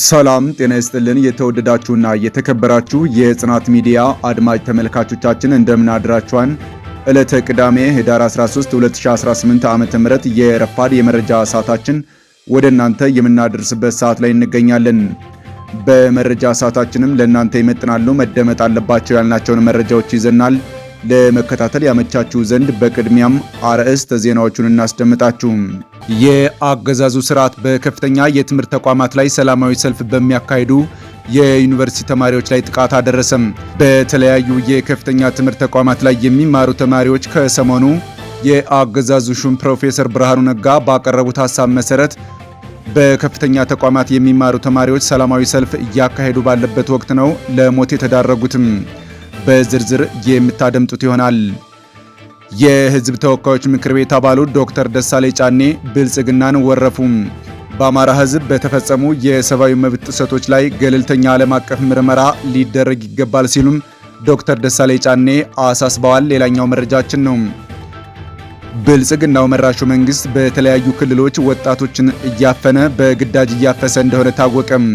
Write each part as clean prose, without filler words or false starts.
ሰላም ጤና ይስጥልን። የተወደዳችሁና የተከበራችሁ የጽናት ሚዲያ አድማጭ ተመልካቾቻችን እንደምን አድራችኋል? ዕለተ ቅዳሜ ህዳር 13 2018 ዓ.ም የረፋድ የመረጃ ሰዓታችን ወደ እናንተ የምናደርስበት ሰዓት ላይ እንገኛለን። በመረጃ ሰዓታችንም ለእናንተ ይመጥናሉ መደመጥ አለባቸው ያልናቸውን መረጃዎች ይዘናል። ለመከታተል ያመቻችሁ ዘንድ በቅድሚያም አርዕስተ ዜናዎቹን እናስደምጣችሁ። የአገዛዙ ስርዓት በከፍተኛ የትምህርት ተቋማት ላይ ሰላማዊ ሰልፍ በሚያካሂዱ የዩኒቨርሲቲ ተማሪዎች ላይ ጥቃት አደረሰም። በተለያዩ የከፍተኛ ትምህርት ተቋማት ላይ የሚማሩ ተማሪዎች ከሰሞኑ የአገዛዙ ሹም ፕሮፌሰር ብርሃኑ ነጋ ባቀረቡት ሐሳብ መሰረት በከፍተኛ ተቋማት የሚማሩ ተማሪዎች ሰላማዊ ሰልፍ እያካሄዱ ባለበት ወቅት ነው ለሞት የተዳረጉትም። በዝርዝር የምታደምጡት ይሆናል። የህዝብ ተወካዮች ምክር ቤት አባሉ ዶክተር ደሳለኝ ጫኔ ብልጽግናን ወረፉ። በአማራ ህዝብ በተፈጸሙ የሰብአዊ መብት ጥሰቶች ላይ ገለልተኛ ዓለም አቀፍ ምርመራ ሊደረግ ይገባል ሲሉም ዶክተር ደሳለኝ ጫኔ አሳስበዋል። ሌላኛው መረጃችን ነው። ብልጽግናው መራሹ መንግስት በተለያዩ ክልሎች ወጣቶችን እያፈነ በግዳጅ እያፈሰ እንደሆነ ታወቀም።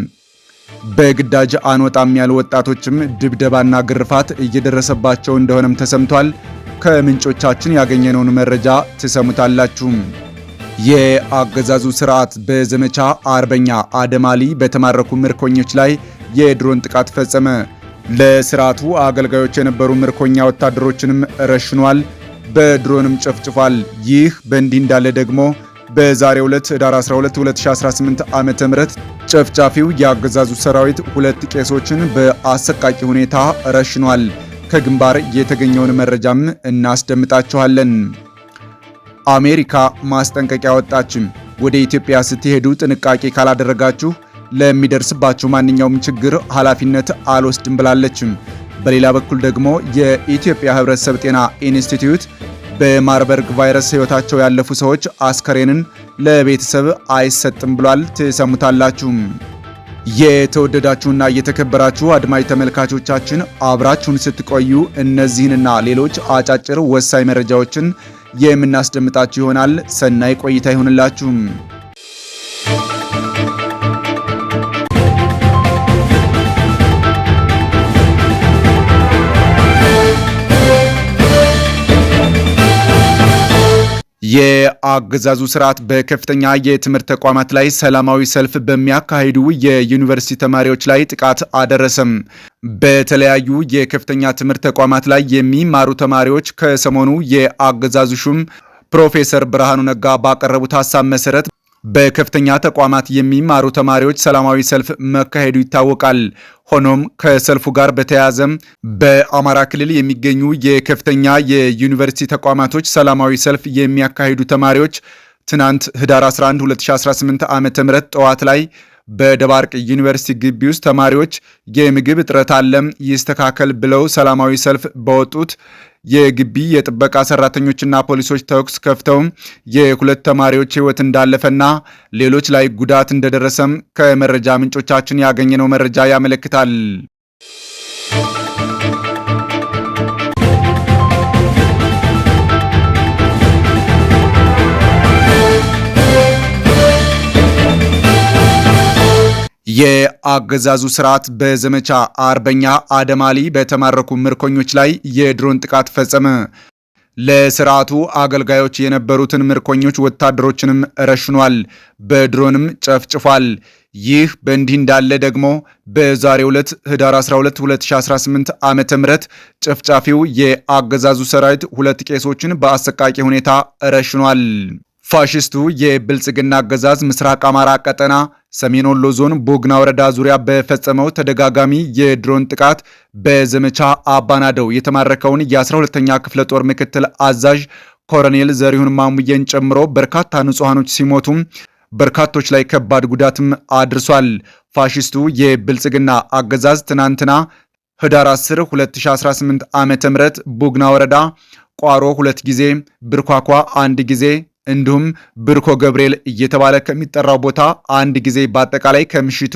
በግዳጅ አንወጣም ያሉ ወጣቶችም ድብደባና ግርፋት እየደረሰባቸው እንደሆነም ተሰምቷል። ከምንጮቻችን ያገኘነውን መረጃ ትሰሙታላችሁ። የአገዛዙ ስርዓት በዘመቻ አርበኛ አደማሊ በተማረኩ ምርኮኞች ላይ የድሮን ጥቃት ፈጸመ። ለስርዓቱ አገልጋዮች የነበሩ ምርኮኛ ወታደሮችንም ረሽኗል፣ በድሮንም ጨፍጭፏል። ይህ በእንዲህ እንዳለ ደግሞ በዛሬው ዕለት ህዳር 12 2018 ዓ.ም ጨፍጫፊው የአገዛዙ ሰራዊት ሁለት ቄሶችን በአሰቃቂ ሁኔታ ረሽኗል። ከግንባር የተገኘውን መረጃም እናስደምጣችኋለን። አሜሪካ ማስጠንቀቂያ ወጣች። ወደ ኢትዮጵያ ስትሄዱ ጥንቃቄ ካላደረጋችሁ ለሚደርስባችሁ ማንኛውም ችግር ኃላፊነት አልወስድም ብላለች። በሌላ በኩል ደግሞ የኢትዮጵያ ሕብረተሰብ ጤና ኢንስቲትዩት በማርበርግ ቫይረስ ህይወታቸው ያለፉ ሰዎች አስከሬንን ለቤተሰብ አይሰጥም ብሏል። ትሰሙታላችሁ። የተወደዳችሁና የተከበራችሁ አድማጭ ተመልካቾቻችን አብራችሁን ስትቆዩ እነዚህንና ሌሎች አጫጭር ወሳኝ መረጃዎችን የምናስደምጣችሁ ይሆናል። ሰናይ ቆይታ ይሁንላችሁ። የአገዛዙ ስርዓት በከፍተኛ የትምህርት ተቋማት ላይ ሰላማዊ ሰልፍ በሚያካሂዱ የዩኒቨርሲቲ ተማሪዎች ላይ ጥቃት አደረሰም። በተለያዩ የከፍተኛ ትምህርት ተቋማት ላይ የሚማሩ ተማሪዎች ከሰሞኑ የአገዛዙ ሹም ፕሮፌሰር ብርሃኑ ነጋ ባቀረቡት ሐሳብ መሰረት በከፍተኛ ተቋማት የሚማሩ ተማሪዎች ሰላማዊ ሰልፍ መካሄዱ ይታወቃል። ሆኖም ከሰልፉ ጋር በተያያዘም በአማራ ክልል የሚገኙ የከፍተኛ የዩኒቨርሲቲ ተቋማቶች ሰላማዊ ሰልፍ የሚያካሂዱ ተማሪዎች ትናንት ህዳር 11 2018 ዓ.ም ጠዋት ላይ በደባርቅ ዩኒቨርሲቲ ግቢ ውስጥ ተማሪዎች የምግብ እጥረት አለም ይስተካከል ብለው ሰላማዊ ሰልፍ በወጡት የግቢ የጥበቃ ሰራተኞችና ፖሊሶች ተኩስ ከፍተው የሁለት ተማሪዎች ህይወት እንዳለፈና ሌሎች ላይ ጉዳት እንደደረሰም ከመረጃ ምንጮቻችን ያገኘነው መረጃ ያመለክታል። የአገዛዙ ስርዓት በዘመቻ አርበኛ አደማሊ በተማረኩ ምርኮኞች ላይ የድሮን ጥቃት ፈጸመ። ለስርዓቱ አገልጋዮች የነበሩትን ምርኮኞች ወታደሮችንም ረሽኗል፣ በድሮንም ጨፍጭፏል። ይህ በእንዲህ እንዳለ ደግሞ በዛሬው ዕለት ህዳር 12 2018 ዓ.ም ጨፍጫፊው የአገዛዙ ሰራዊት ሁለት ቄሶችን በአሰቃቂ ሁኔታ ረሽኗል። ፋሽስቱ የብልጽግና አገዛዝ ምስራቅ አማራ ቀጠና ሰሜን ወሎ ዞን ቦግና ወረዳ ዙሪያ በፈጸመው ተደጋጋሚ የድሮን ጥቃት በዘመቻ አባናደው የተማረከውን የ12ኛ ክፍለ ጦር ምክትል አዛዥ ኮሎኔል ዘሪሁን ማሙዬን ጨምሮ በርካታ ንጹሃኖች ሲሞቱም በርካቶች ላይ ከባድ ጉዳትም አድርሷል። ፋሽስቱ የብልጽግና አገዛዝ ትናንትና ህዳር 10 2018 ዓ.ም ቦግና ወረዳ ቋሮ 2 ጊዜ፣ ብርኳኳ 1 ጊዜ እንዲሁም ብርኮ ገብርኤል እየተባለ ከሚጠራው ቦታ 1 ጊዜ በአጠቃላይ ከምሽቱ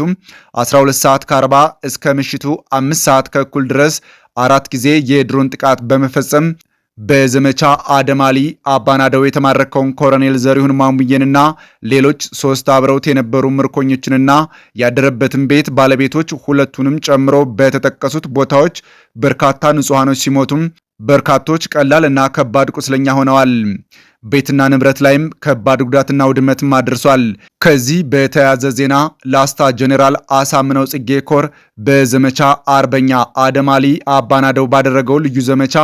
12 ሰዓት ከ40 እስከ ምሽቱ 5 ሰዓት ከእኩል ድረስ 4 ጊዜ የድሮን ጥቃት በመፈጸም በዘመቻ አደማሊ አባናደው የተማረከውን ኮሎኔል ዘሪሁን ማሙዬንና ሌሎች 3 አብረውት የነበሩ ምርኮኞችንና ያደረበትን ቤት ባለቤቶች ሁለቱንም ጨምሮ በተጠቀሱት ቦታዎች በርካታ ንጹሃኖች ሲሞቱም በርካቶች ቀላል እና ከባድ ቁስለኛ ሆነዋል። ቤትና ንብረት ላይም ከባድ ጉዳትና ውድመትም አድርሷል። ከዚህ በተያያዘ ዜና ላስታ ጄኔራል አሳምነው ጽጌ ኮር በዘመቻ አርበኛ አደማሊ አባናደው ባደረገው ልዩ ዘመቻ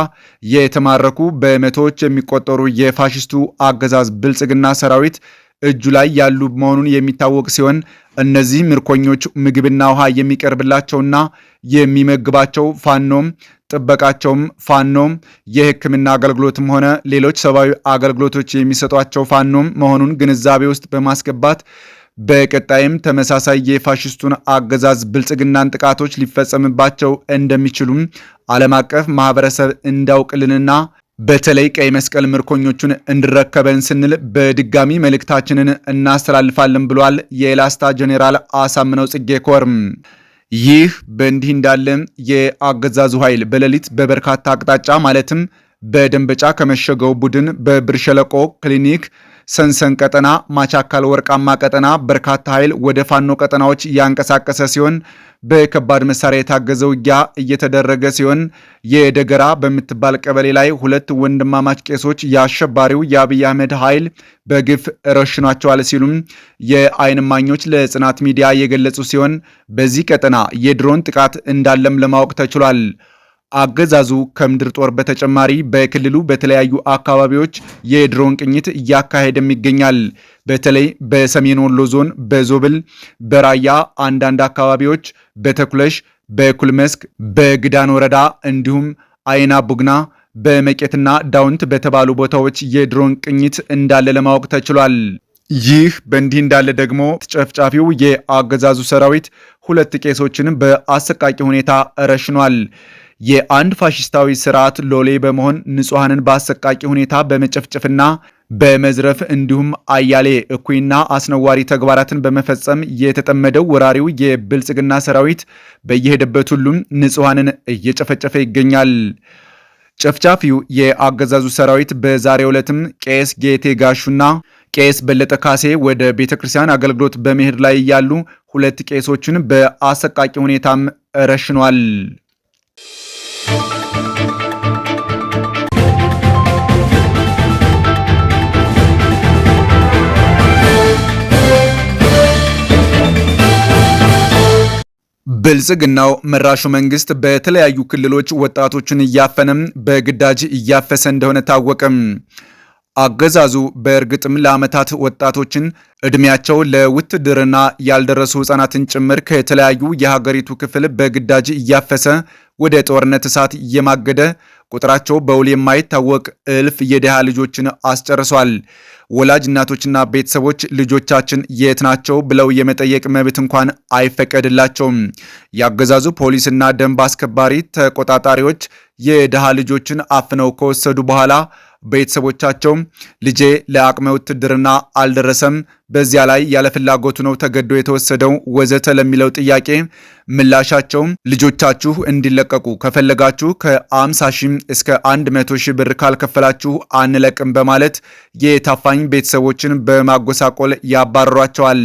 የተማረኩ በመቶዎች የሚቆጠሩ የፋሽስቱ አገዛዝ ብልጽግና ሰራዊት እጁ ላይ ያሉ መሆኑን የሚታወቅ ሲሆን እነዚህ ምርኮኞች ምግብና ውሃ የሚቀርብላቸውና የሚመግባቸው ፋኖም ጥበቃቸውም ፋኖም የሕክምና አገልግሎትም ሆነ ሌሎች ሰብአዊ አገልግሎቶች የሚሰጧቸው ፋኖም መሆኑን ግንዛቤ ውስጥ በማስገባት በቀጣይም ተመሳሳይ የፋሽስቱን አገዛዝ ብልጽግናን ጥቃቶች ሊፈጸምባቸው እንደሚችሉም ዓለም አቀፍ ማህበረሰብ እንዳውቅልንና በተለይ ቀይ መስቀል ምርኮኞቹን እንዲረከበን ስንል በድጋሚ መልእክታችንን እናስተላልፋለን ብሏል የላስታ ጄኔራል አሳምነው ጽጌ ኮር። ይህ በእንዲህ እንዳለ የአገዛዙ ኃይል በሌሊት በበርካታ አቅጣጫ ማለትም በደንበጫ ከመሸገው ቡድን በብር ሸለቆ ክሊኒክ ሰንሰን ቀጠና ማቻካል ወርቃማ ቀጠና በርካታ ኃይል ወደ ፋኖ ቀጠናዎች ያንቀሳቀሰ ሲሆን በከባድ መሳሪያ የታገዘ ውጊያ እየተደረገ ሲሆን የደገራ በምትባል ቀበሌ ላይ 2 ወንድማማች ቄሶች የአሸባሪው የአብይ አህመድ ኃይል በግፍ ረሽኗቸዋል ሲሉም የዓይን እማኞች ለጽናት ሚዲያ የገለጹ ሲሆን በዚህ ቀጠና የድሮን ጥቃት እንዳለም ለማወቅ ተችሏል። አገዛዙ ከምድር ጦር በተጨማሪ በክልሉ በተለያዩ አካባቢዎች የድሮን ቅኝት እያካሄደም ይገኛል። በተለይ በሰሜን ወሎ ዞን በዞብል፣ በራያ አንዳንድ አካባቢዎች፣ በተኩለሽ፣ በኩልመስክ፣ በግዳን ወረዳ እንዲሁም አይና ቡግና በመቄትና ዳውንት በተባሉ ቦታዎች የድሮን ቅኝት እንዳለ ለማወቅ ተችሏል። ይህ በእንዲህ እንዳለ ደግሞ ተጨፍጫፊው የአገዛዙ ሰራዊት 2 ቄሶችን በአሰቃቂ ሁኔታ ረሽኗል። የአንድ ፋሽስታዊ ስርዓት ሎሌ በመሆን ንጹሃንን በአሰቃቂ ሁኔታ በመጨፍጨፍና በመዝረፍ እንዲሁም አያሌ እኩይና አስነዋሪ ተግባራትን በመፈጸም የተጠመደው ወራሪው የብልጽግና ሰራዊት በየሄደበት ሁሉም ንጹሃንን እየጨፈጨፈ ይገኛል። ጨፍጫፊው የአገዛዙ ሰራዊት በዛሬው ዕለትም ቄስ ጌቴ ጋሹና ቄስ በለጠ ካሴ ወደ ቤተክርስቲያን አገልግሎት በመሄድ ላይ ያሉ 2 ቄሶችን በአሰቃቂ ሁኔታም ረሽኗል። ብልጽግናው መራሹ መንግስት በተለያዩ ክልሎች ወጣቶችን እያፈነም በግዳጅ እያፈሰ እንደሆነ ታወቀም። አገዛዙ በእርግጥም ለዓመታት ወጣቶችን እድሜያቸው ለውትድርና ያልደረሱ ህፃናትን ጭምር ከተለያዩ የሀገሪቱ ክፍል በግዳጅ እያፈሰ ወደ ጦርነት እሳት እየማገደ ቁጥራቸው በውል የማይታወቅ እልፍ የድሃ ልጆችን አስጨርሷል። ወላጅ እናቶችና ቤተሰቦች ልጆቻችን የት ናቸው ብለው የመጠየቅ መብት እንኳን አይፈቀድላቸውም። የአገዛዙ ፖሊስና ደንብ አስከባሪ ተቆጣጣሪዎች የድሃ ልጆችን አፍነው ከወሰዱ በኋላ ቤተሰቦቻቸው ልጄ ለአቅመ ውትድርና አልደረሰም፣ በዚያ ላይ ያለ ፍላጎቱ ነው ተገዶ የተወሰደው ወዘተ ለሚለው ጥያቄ ምላሻቸው ልጆቻችሁ እንዲለቀቁ ከፈለጋችሁ ከ50 ሺህ እስከ 100 ሺህ ብር ካልከፈላችሁ አንለቅም በማለት የታፋኝ ቤተሰቦችን በማጎሳቆል ያባረሯቸዋል።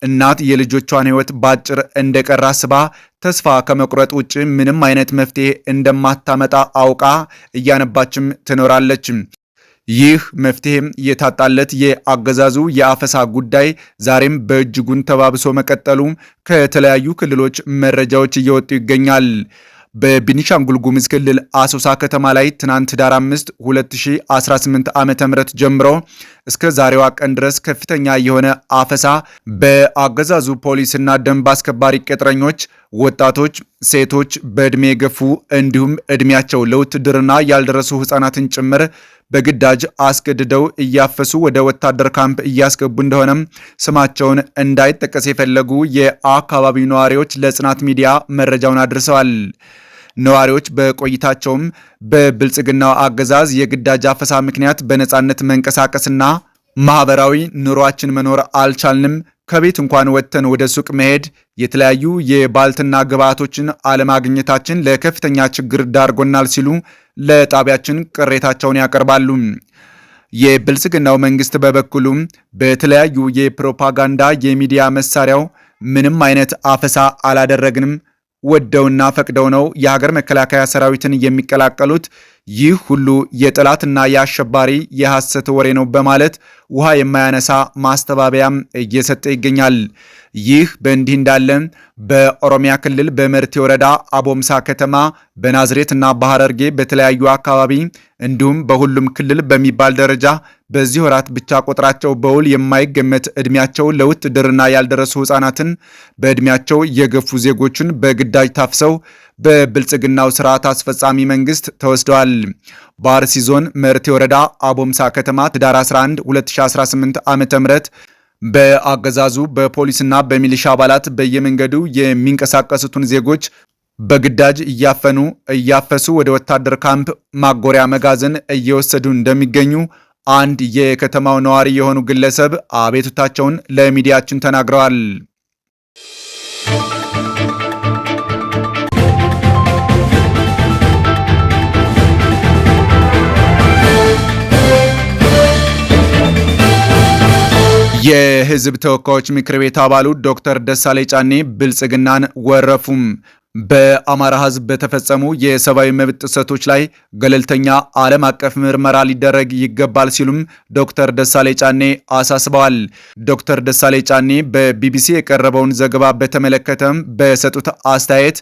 እናት የልጆቿን ሕይወት ባጭር እንደቀራ አስባ ተስፋ ከመቁረጥ ውጭ ምንም አይነት መፍትሄ እንደማታመጣ አውቃ እያነባችም ትኖራለች። ይህ መፍትሄም የታጣለት የአገዛዙ የአፈሳ ጉዳይ ዛሬም በእጅጉን ተባብሶ መቀጠሉ ከተለያዩ ክልሎች መረጃዎች እየወጡ ይገኛል። በቤኒሻንጉል ጉሙዝ ክልል አሶሳ ከተማ ላይ ትናንት ዳር 5 2018 ዓ.ም ጀምሮ እስከ ዛሬዋ ቀን ድረስ ከፍተኛ የሆነ አፈሳ በአገዛዙ ፖሊስና ደንብ አስከባሪ ቅጥረኞች ወጣቶች፣ ሴቶች፣ በእድሜ የገፉ እንዲሁም እድሜያቸው ለውትድርና ያልደረሱ ህፃናትን ጭምር በግዳጅ አስገድደው እያፈሱ ወደ ወታደር ካምፕ እያስገቡ እንደሆነም ስማቸውን እንዳይጠቀስ የፈለጉ የአካባቢው ነዋሪዎች ለጽናት ሚዲያ መረጃውን አድርሰዋል። ነዋሪዎች በቆይታቸውም በብልጽግናው አገዛዝ የግዳጅ አፈሳ ምክንያት በነፃነት መንቀሳቀስና ማህበራዊ ኑሯችን መኖር አልቻልንም፣ ከቤት እንኳን ወጥተን ወደ ሱቅ መሄድ፣ የተለያዩ የባልትና ግብዓቶችን አለማግኘታችን ለከፍተኛ ችግር ዳርጎናል ሲሉ ለጣቢያችን ቅሬታቸውን ያቀርባሉ። የብልጽግናው መንግስት በበኩሉ በተለያዩ የፕሮፓጋንዳ የሚዲያ መሳሪያው ምንም አይነት አፈሳ አላደረግንም፣ ወደውና ፈቅደው ነው የሀገር መከላከያ ሰራዊትን የሚቀላቀሉት፣ ይህ ሁሉ የጠላትና የአሸባሪ የሐሰት ወሬ ነው በማለት ውሃ የማያነሳ ማስተባበያም እየሰጠ ይገኛል። ይህ በእንዲህ እንዳለ በኦሮሚያ ክልል በመርቲ ወረዳ አቦምሳ ከተማ በናዝሬትና በሐረርጌ በተለያዩ አካባቢ እንዲሁም በሁሉም ክልል በሚባል ደረጃ በዚህ ወራት ብቻ ቁጥራቸው በውል የማይገመት እድሜያቸው ለውትድርና ያልደረሱ ህፃናትን በእድሜያቸው የገፉ ዜጎችን በግዳጅ ታፍሰው በብልጽግናው ስርዓት አስፈጻሚ መንግስት ተወስደዋል። በአርሲ ዞን መርቲ ወረዳ አቦምሳ ከተማ ህዳር 11 2018 ዓ.ም በአገዛዙ በፖሊስና በሚሊሻ አባላት በየመንገዱ የሚንቀሳቀሱትን ዜጎች በግዳጅ እያፈሱ ወደ ወታደር ካምፕ ማጎሪያ መጋዘን እየወሰዱ እንደሚገኙ አንድ የከተማው ነዋሪ የሆኑ ግለሰብ አቤቱታቸውን ለሚዲያችን ተናግረዋል። የህዝብ ተወካዮች ምክር ቤት አባሉ ዶክተር ደሳለኝ ጫኔ ብልጽግናን ወረፉም። በአማራ ህዝብ በተፈጸሙ የሰብአዊ መብት ጥሰቶች ላይ ገለልተኛ ዓለም አቀፍ ምርመራ ሊደረግ ይገባል ሲሉም ዶክተር ደሳለኝ ጫኔ አሳስበዋል። ዶክተር ደሳለኝ ጫኔ በቢቢሲ የቀረበውን ዘገባ በተመለከተም በሰጡት አስተያየት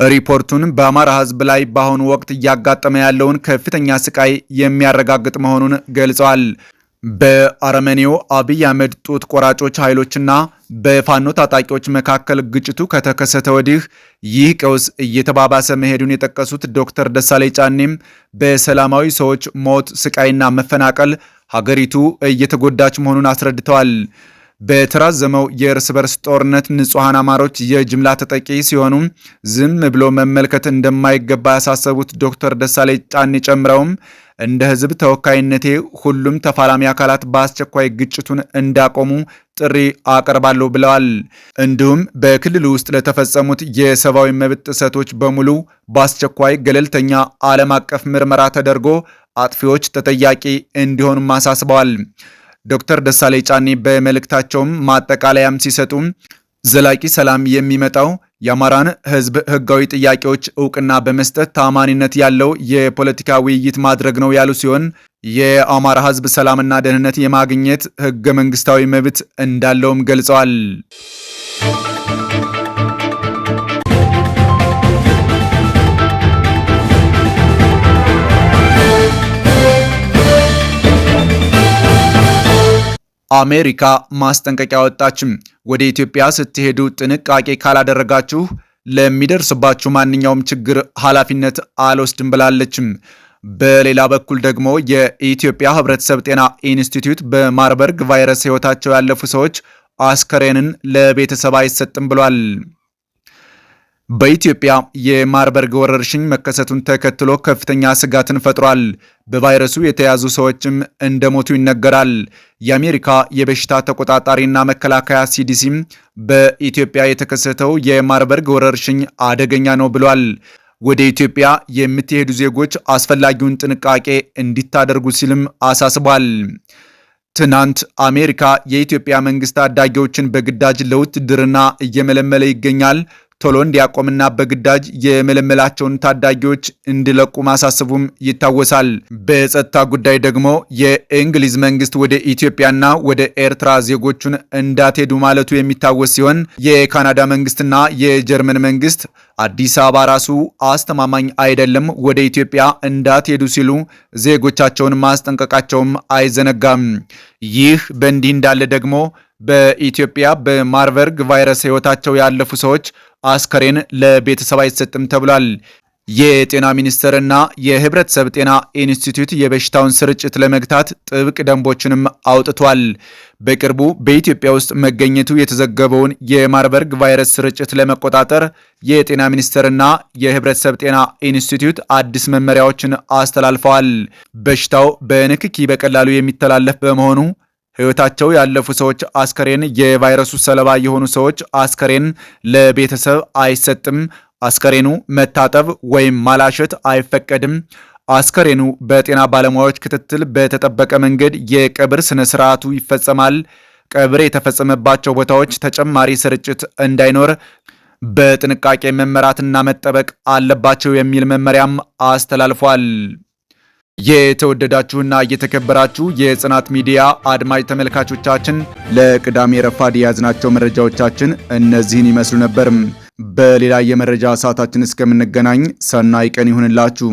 ሪፖርቱን በአማራ ህዝብ ላይ በአሁኑ ወቅት እያጋጠመ ያለውን ከፍተኛ ስቃይ የሚያረጋግጥ መሆኑን ገልጸዋል። በአረመኔው አብይ አህመድ ጡት ቆራጮች ኃይሎችና በፋኖ ታጣቂዎች መካከል ግጭቱ ከተከሰተ ወዲህ ይህ ቀውስ እየተባባሰ መሄዱን የጠቀሱት ዶክተር ደሳለኝ ጫኔም በሰላማዊ ሰዎች ሞት፣ ስቃይና መፈናቀል ሀገሪቱ እየተጎዳች መሆኑን አስረድተዋል። በተራዘመው የእርስ በርስ ጦርነት ንጹሐን አማሮች የጅምላ ተጠቂ ሲሆኑ ዝም ብሎ መመልከት እንደማይገባ ያሳሰቡት ዶክተር ደሳለኝ ጫኔ ጨምረውም እንደ ህዝብ ተወካይነቴ ሁሉም ተፋላሚ አካላት በአስቸኳይ ግጭቱን እንዳቆሙ ጥሪ አቀርባለሁ ብለዋል። እንዲሁም በክልሉ ውስጥ ለተፈጸሙት የሰብአዊ መብት ጥሰቶች በሙሉ በአስቸኳይ ገለልተኛ ዓለም አቀፍ ምርመራ ተደርጎ አጥፊዎች ተጠያቂ እንዲሆኑም አሳስበዋል። ዶክተር ደሳለኝ ጫኔ በመልእክታቸውም ማጠቃለያም ሲሰጡ ዘላቂ ሰላም የሚመጣው የአማራን ህዝብ ህጋዊ ጥያቄዎች እውቅና በመስጠት ታማኒነት ያለው የፖለቲካ ውይይት ማድረግ ነው ያሉ ሲሆን የአማራ ህዝብ ሰላምና ደህንነት የማግኘት ህገ መንግስታዊ መብት እንዳለውም ገልጸዋል። አሜሪካ ማስጠንቀቂያ ወጣችም። ወደ ኢትዮጵያ ስትሄዱ ጥንቃቄ ካላደረጋችሁ ለሚደርስባችሁ ማንኛውም ችግር ኃላፊነት አልወስድም ብላለችም። በሌላ በኩል ደግሞ የኢትዮጵያ ህብረተሰብ ጤና ኢንስቲትዩት በማርበርግ ቫይረስ ህይወታቸው ያለፉ ሰዎች አስከሬንን ለቤተሰብ አይሰጥም ብሏል። በኢትዮጵያ የማርበርግ ወረርሽኝ መከሰቱን ተከትሎ ከፍተኛ ስጋትን ፈጥሯል። በቫይረሱ የተያዙ ሰዎችም እንደሞቱ ይነገራል። የአሜሪካ የበሽታ ተቆጣጣሪና መከላከያ ሲዲሲም በኢትዮጵያ የተከሰተው የማርበርግ ወረርሽኝ አደገኛ ነው ብሏል። ወደ ኢትዮጵያ የምትሄዱ ዜጎች አስፈላጊውን ጥንቃቄ እንዲታደርጉ ሲልም አሳስቧል። ትናንት አሜሪካ የኢትዮጵያ መንግስት ታዳጊዎችን በግዳጅ ለውትድርና እየመለመለ ይገኛል። ቶሎ እንዲያቆምና በግዳጅ የመለመላቸውን ታዳጊዎች እንዲለቁ ማሳሰቡም ይታወሳል። በጸጥታ ጉዳይ ደግሞ የእንግሊዝ መንግስት ወደ ኢትዮጵያና ወደ ኤርትራ ዜጎቹን እንዳትሄዱ ማለቱ የሚታወስ ሲሆን የካናዳ መንግስትና የጀርመን መንግስት አዲስ አበባ ራሱ አስተማማኝ አይደለም፣ ወደ ኢትዮጵያ እንዳትሄዱ ሲሉ ዜጎቻቸውን ማስጠንቀቃቸውም አይዘነጋም። ይህ በእንዲህ እንዳለ ደግሞ በኢትዮጵያ በማርበርግ ቫይረስ ህይወታቸው ያለፉ ሰዎች አስከሬን ለቤተሰብ አይሰጥም ተብሏል። የጤና ሚኒስቴርና የህብረተሰብ ጤና ኢንስቲትዩት የበሽታውን ስርጭት ለመግታት ጥብቅ ደንቦችንም አውጥቷል። በቅርቡ በኢትዮጵያ ውስጥ መገኘቱ የተዘገበውን የማርበርግ ቫይረስ ስርጭት ለመቆጣጠር የጤና ሚኒስቴርና የህብረተሰብ ጤና ኢንስቲትዩት አዲስ መመሪያዎችን አስተላልፈዋል። በሽታው በንክኪ በቀላሉ የሚተላለፍ በመሆኑ ሕይወታቸው ያለፉ ሰዎች አስከሬን፣ የቫይረሱ ሰለባ የሆኑ ሰዎች አስከሬን ለቤተሰብ አይሰጥም። አስከሬኑ መታጠብ ወይም ማላሸት አይፈቀድም። አስከሬኑ በጤና ባለሙያዎች ክትትል በተጠበቀ መንገድ የቀብር ስነ ስርዓቱ ይፈጸማል። ቀብር የተፈጸመባቸው ቦታዎች ተጨማሪ ስርጭት እንዳይኖር በጥንቃቄ መመራትና መጠበቅ አለባቸው የሚል መመሪያም አስተላልፏል። የተወደዳችሁና የተከበራችሁ የጽናት ሚዲያ አድማጭ ተመልካቾቻችን ለቅዳሜ ረፋድ የያዝናቸው መረጃዎቻችን እነዚህን ይመስሉ ነበር። በሌላ የመረጃ ሰዓታችን እስከምንገናኝ ሰናይ ቀን ይሁንላችሁ።